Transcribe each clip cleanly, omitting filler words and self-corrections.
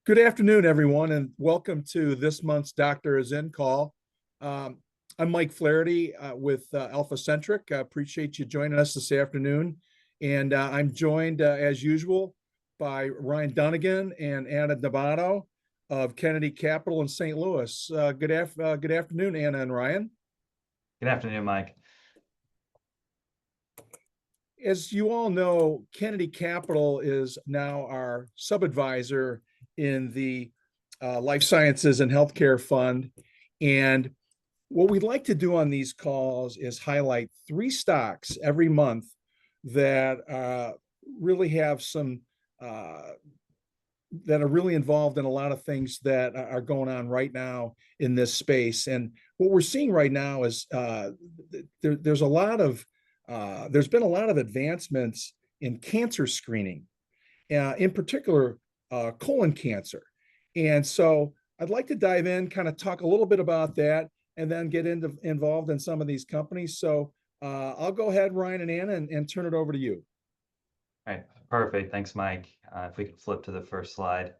Good afternoon, everyone, and welcome to this month's Doctor is In call. Um, I'm Mike Flaherty with Alpha Centric. I appreciate you joining us this afternoon. And I'm joined, as usual, by Ryan Dunnigan and Anna D'Amato of Kennedy Capital in St. Louis. Good afternoon, Anna and Ryan. Good afternoon, Mike. As you all know, Kennedy Capital is now our sub-advisor in the Life Sciences and Healthcare Fund. And what we'd like to do on these calls is highlight three stocks every month that really have some, that are really involved in a lot of things that are going on right now in this space. And what we're seeing right now is there's been a lot of advancements in cancer screening, in particular colon cancer. And so I'd like to dive in, kind of talk a little bit about that, and then get involved in some of these companies. So I'll go ahead, Ryan and Anna, and turn it over to you. All right, perfect. Thanks, Mike. If we could flip to the first slide.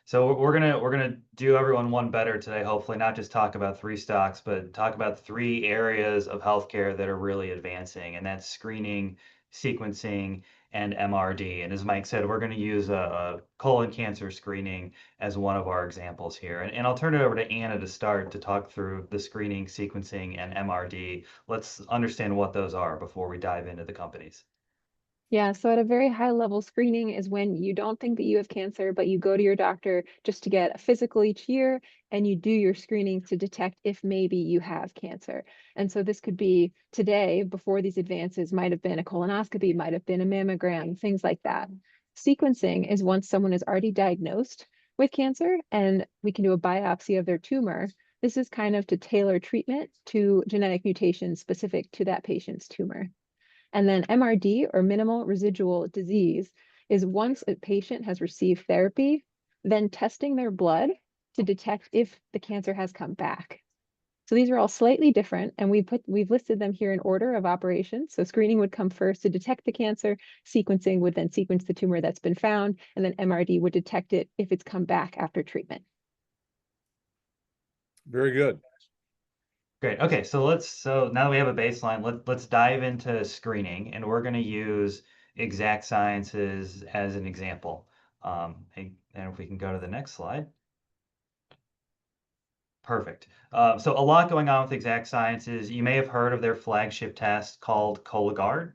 So we're gonna do everyone one better today. Hopefully, not just talk about three stocks, but talk about three areas of healthcare that are really advancing, and that's screening, sequencing, and MRD. And as Mike said, we're going to use a colon cancer screening as one of our examples here. And I'll turn it over to Anna to start to talk through the screening, sequencing, and MRD. Let's understand what those are before we dive into the companies. Yeah, so at a very high level, screening is when you don't think that you have cancer, but you go to your doctor just to get a physical each year and you do your screening to detect if maybe you have cancer. And so this could be today, before these advances, might have been a colonoscopy, might have been a mammogram, things like that. Sequencing is once someone is already diagnosed with cancer and we can do a biopsy of their tumor. This is kind of to tailor treatment to genetic mutations specific to that patient's tumor. And then MRD, or minimal residual disease, is once a patient has received therapy, then testing their blood to detect if the cancer has come back. So these are all slightly different, and we've listed them here in order of operations. So screening would come first to detect the cancer, sequencing would then sequence the tumor that's been found, and then MRD would detect it if it's come back after treatment. Very good. Great. Okay, so now that we have a baseline, let's dive into screening, and we're going to use Exact Sciences as an example. And if we can go to the next slide. Perfect. So a lot going on with Exact Sciences. You may have heard of their flagship test called Cologuard.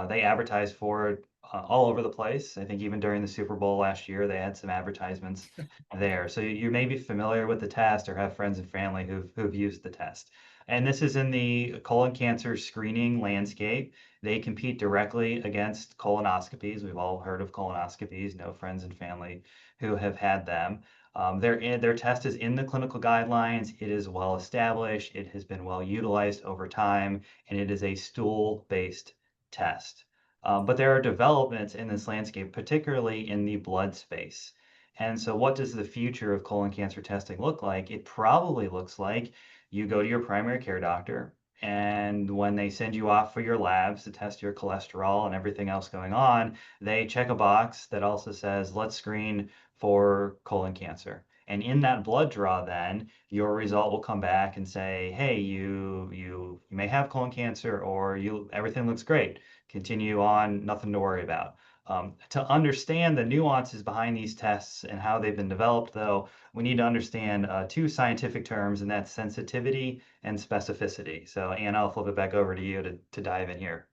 They advertise for it all over the place. I think even during the Super Bowl last year, they had some advertisements there. So you may be familiar with the test or have friends and family who've used the test. And this is in the colon cancer screening landscape. They compete directly against colonoscopies. We've all heard of colonoscopies, know friends and family who have had them. Their test is in the clinical guidelines. It is well established. It has been well utilized over time, and it is a stool-based test. But there are developments in this landscape, particularly in the blood space. And so what does the future of colon cancer testing look like? It probably looks like you go to your primary care doctor, and when they send you off for your labs to test your cholesterol and everything else going on, they check a box that also says, let's screen for colon cancer. And in that blood draw, then your result will come back and say, hey, you may have colon cancer, or everything looks great. Continue on, nothing to worry about. To understand the nuances behind these tests and how they've been developed, though, we need to understand two scientific terms, and that's sensitivity and specificity. So, Anna, I'll flip it back over to you to dive in here.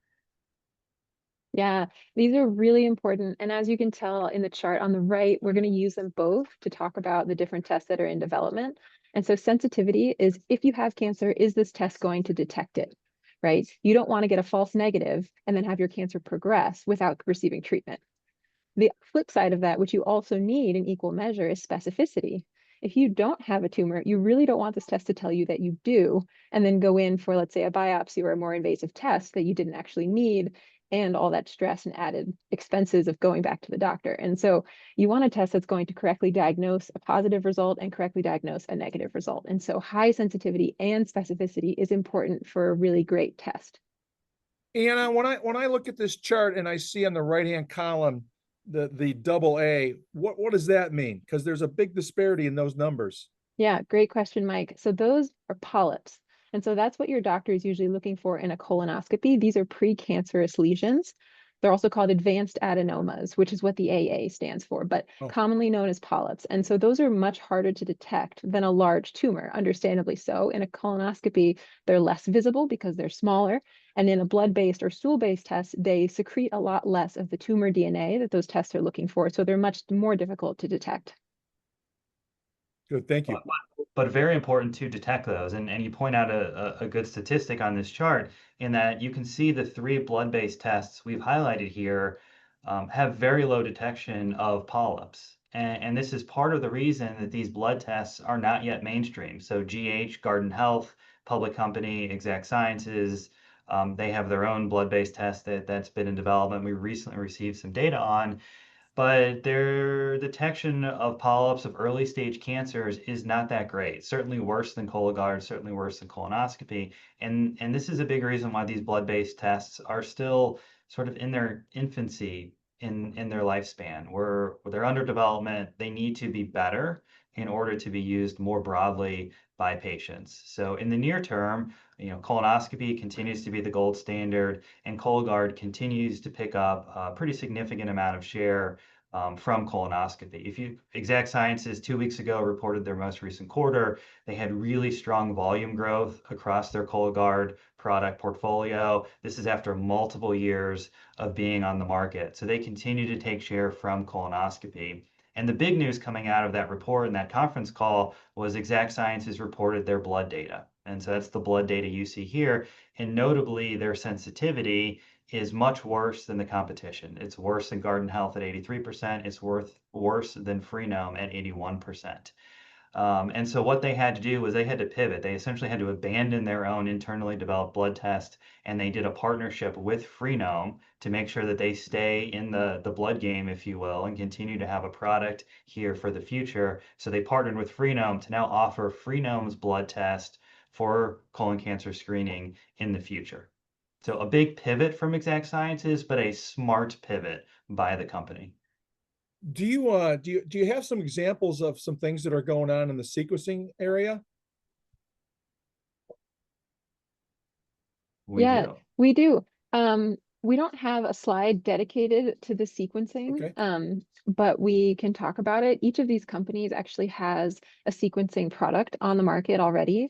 Yeah, these are really important. And as you can tell in the chart on the right, we're going to use them both to talk about the different tests that are in development. And so sensitivity is, if you have cancer, is this test going to detect it, right? You don't want to get a false negative and then have your cancer progress without receiving treatment. The flip side of that, which you also need in equal measure, is specificity. If you don't have a tumor, you really don't want this test to tell you that you do, and then go in for, let's say, a biopsy or a more invasive test that you didn't actually need, and all that stress and added expenses of going back to the doctor. And so you want a test that's going to correctly diagnose a positive result and correctly diagnose a negative result. And so high sensitivity and specificity is important for a really great test. Anna, when I look at this chart and I see on the right-hand column the double A, what does that mean? Because there's a big disparity in those numbers. Yeah, great question, Mike. So those are polyps. And so that's what your doctor is usually looking for in a colonoscopy. These are precancerous lesions. They're also called advanced adenomas, which is what the AA stands for, but Oh, commonly known as polyps. And so those are much harder to detect than a large tumor, understandably so. In a colonoscopy, they're less visible because they're smaller. And in a blood-based or stool-based test, they secrete a lot less of the tumor DNA that those tests are looking for. So they're much more difficult to detect. good. Thank you. But very important to detect those. And you point out a good statistic on this chart in that you can see the three blood-based tests we've highlighted here have very low detection of polyps. And this is part of the reason that these blood tests are not yet mainstream. So GH, Garden Health, public company, Exact Sciences, they have their own blood-based test that's been in development. We recently received some data on, but their detection of polyps of early stage cancers is not that great. Certainly worse than Cologuard, certainly worse than colonoscopy. And this is a big reason why these blood-based tests are still sort of in their infancy in their lifespan, where they're under development. They need to be better in order to be used more broadly by patients. So in the near term, colonoscopy continues to be the gold standard, and Cologuard continues to pick up a pretty significant amount of share from colonoscopy. Exact Sciences 2 weeks ago reported their most recent quarter, they had really strong volume growth across their Cologuard product portfolio. This is after multiple years of being on the market. So they continue to take share from colonoscopy. And the big news coming out of that report and that conference call was Exact Sciences reported their blood data. And so that's the blood data you see here. And notably, their sensitivity is much worse than the competition. It's worse than Garden Health at 83%. It's worse than Freenome at 81%. And so what they had to do was they had to pivot. They essentially had to abandon their own internally developed blood test, and they did a partnership with Freenome to make sure that they stay in the blood game, if you will, and continue to have a product here for the future. So they partnered with Freenome to now offer Freenome's blood test for colon cancer screening in the future. So a big pivot from Exact Sciences, but a smart pivot by the company. Do you have some examples of some things that are going on in the sequencing area? We Yeah, do. we do. We don't have a slide dedicated to the sequencing, Okay. but we can talk about it. Each of these companies actually has a sequencing product on the market already.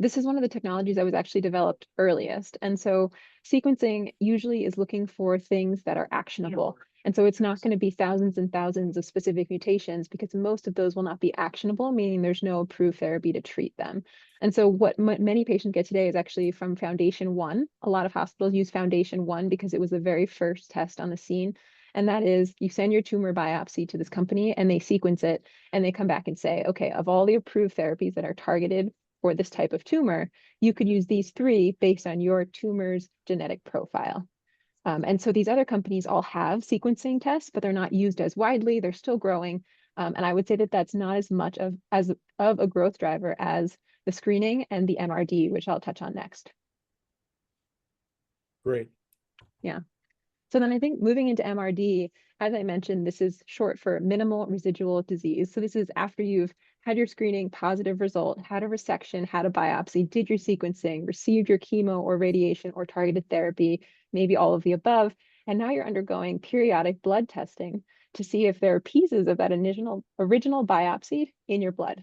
This is one of the technologies that was actually developed earliest. And so sequencing usually is looking for things that are actionable. And so it's not going to be thousands and thousands of specific mutations because most of those will not be actionable, meaning there's no approved therapy to treat them. And so what many patients get today is actually from Foundation One. A lot of hospitals use Foundation One because it was the very first test on the scene. And that is you send your tumor biopsy to this company and they sequence it and they come back and say, okay, of all the approved therapies that are targeted for this type of tumor, you could use these three based on your tumor's genetic profile. And so these other companies all have sequencing tests, but they're not used as widely. They're still growing. And I would say that that's not as much of a growth driver as the screening and the MRD, which I'll touch on next. Great. Yeah. So then I think moving into MRD, as I mentioned, this is short for minimal residual disease. So this is after you've had your screening, positive result, had a resection, had a biopsy, did your sequencing, received your chemo or radiation or targeted therapy, maybe all of the above. And now you're undergoing periodic blood testing to see if there are pieces of that original biopsy in your blood.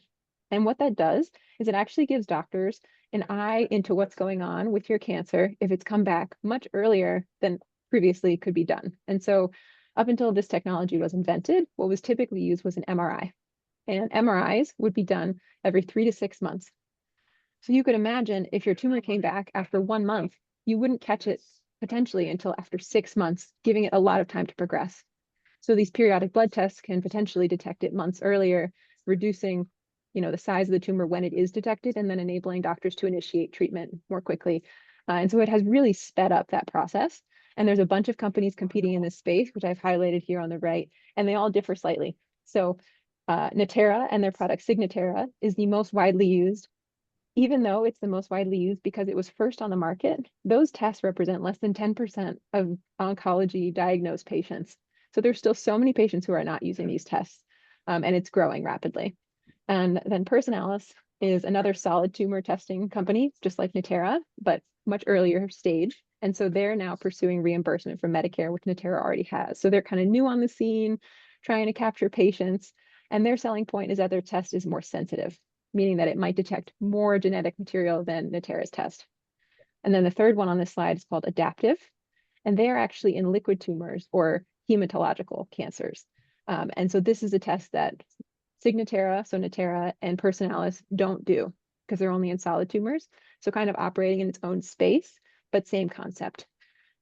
And what that does is it actually gives doctors an eye into what's going on with your cancer if it's come back much earlier than previously could be done. And so up until this technology was invented, what was typically used was an MRI. And MRIs would be done every 3 to 6 months. So you could imagine if your tumor came back after 1 month, you wouldn't catch it potentially until after 6 months, giving it a lot of time to progress. So these periodic blood tests can potentially detect it months earlier, reducing the size of the tumor when it is detected, and then enabling doctors to initiate treatment more quickly. And so it has really sped up that process. And there's a bunch of companies competing in this space, which I've highlighted here on the right, and they all differ slightly. So Natera and their product Signatera is the most widely used. Even though it's the most widely used because it was first on the market, those tests represent less than 10% of oncology diagnosed patients. So there's still so many patients who are not using these tests, and it's growing rapidly. And then Personalis is another solid tumor testing company, just like Natera, but much earlier stage. And so they're now pursuing reimbursement from Medicare, which Natera already has. So they're kind of new on the scene, trying to capture patients. And their selling point is that their test is more sensitive, meaning that it might detect more genetic material than Natera's test. And then the third one on this slide is called Adaptive. And they are actually in liquid tumors or hematological cancers. And so this is a test that Signatera, so Natera, and Personalis don't do because they're only in solid tumors. So kind of operating in its own space, but same concept.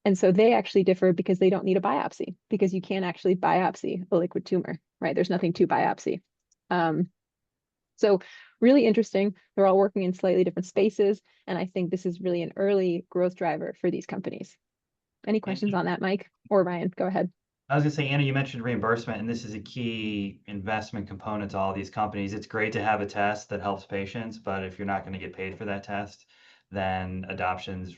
And so they actually differ because they don't need a biopsy, because you can't actually biopsy a liquid tumor, right? There's nothing to biopsy. So really interesting. They're all working in slightly different spaces. And I think this is really an early growth driver for these companies. Any questions on that, Mike or Ryan? Go ahead. I was gonna say, Anna, you mentioned reimbursement, and this is a key investment component to all these companies. It's great to have a test that helps patients, but if you're not going to get paid for that test, then adoption's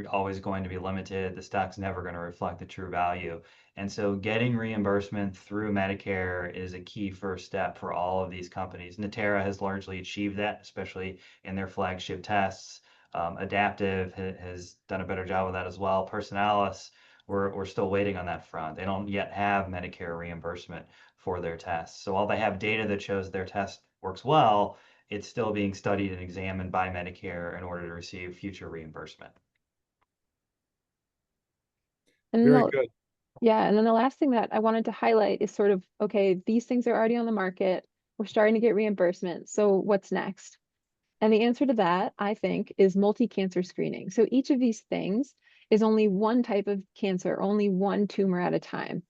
always going to be limited. The stock's never going to reflect the true value. And so getting reimbursement through Medicare is a key first step for all of these companies. Natera has largely achieved that, especially in their flagship tests. Adaptive has done a better job of that as well. Personalis, we're still waiting on that front. They don't yet have Medicare reimbursement for their tests. So while they have data that shows their test works well, it's still being studied and examined by Medicare in order to receive future reimbursement. And Very good. yeah, and then the last thing that I wanted to highlight is sort of, okay, these things are already on the market. We're starting to get reimbursement. So what's next? And the answer to that, I think, is multi-cancer screening. So each of these things is only one type of cancer, only one tumor at a time.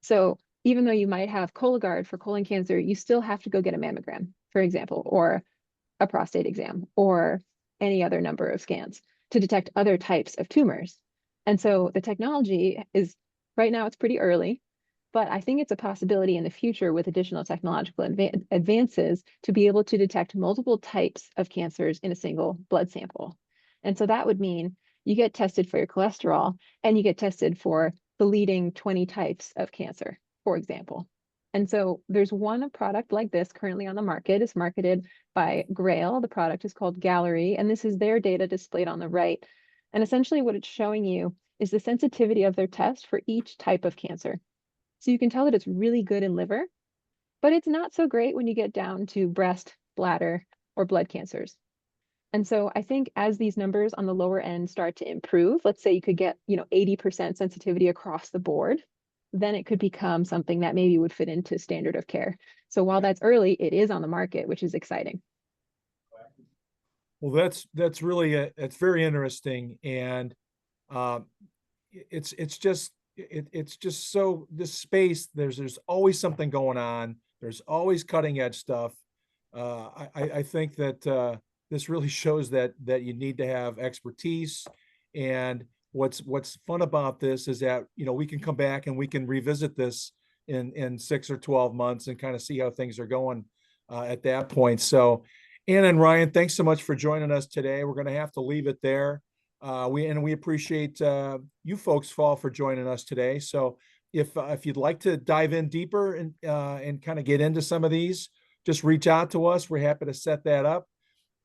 So even though you might have Cologuard for colon cancer, you still have to go get a mammogram, for example, or a prostate exam, or any other number of scans to detect other types of tumors. And so the technology is, right now it's pretty early, but I think it's a possibility in the future with additional technological advances to be able to detect multiple types of cancers in a single blood sample. And so that would mean you get tested for your cholesterol and you get tested for the leading 20 types of cancer, for example. And so there's one product like this currently on the market. It's marketed by Grail. The product is called Gallery, and this is their data displayed on the right. And essentially what it's showing you is the sensitivity of their test for each type of cancer. So you can tell that it's really good in liver, but it's not so great when you get down to breast, bladder, or blood cancers. And so I think as these numbers on the lower end start to improve, let's say you could get, 80% sensitivity across the board, then it could become something that maybe would fit into standard of care. So while that's early, it is on the market, which is exciting. Well, that's really it's very interesting, and it's just so this space. There's always something going on. There's always cutting edge stuff. I think that this really shows that you need to have expertise. And what's fun about this is that we can come back and we can revisit this in 6 or 12 months and kind of see how things are going at that point. So, Anna and Ryan, thanks so much for joining us today. We're going to have to leave it there. We appreciate you folks all for joining us today. So if you'd like to dive in deeper and kind of get into some of these, just reach out to us. We're happy to set that up.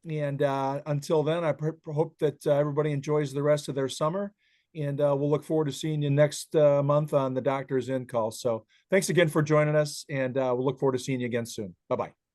And until then, I hope that everybody enjoys the rest of their summer. And we'll look forward to seeing you next month on the Doctor's In Call. So thanks again for joining us. And we'll look forward to seeing you again soon. Bye-bye.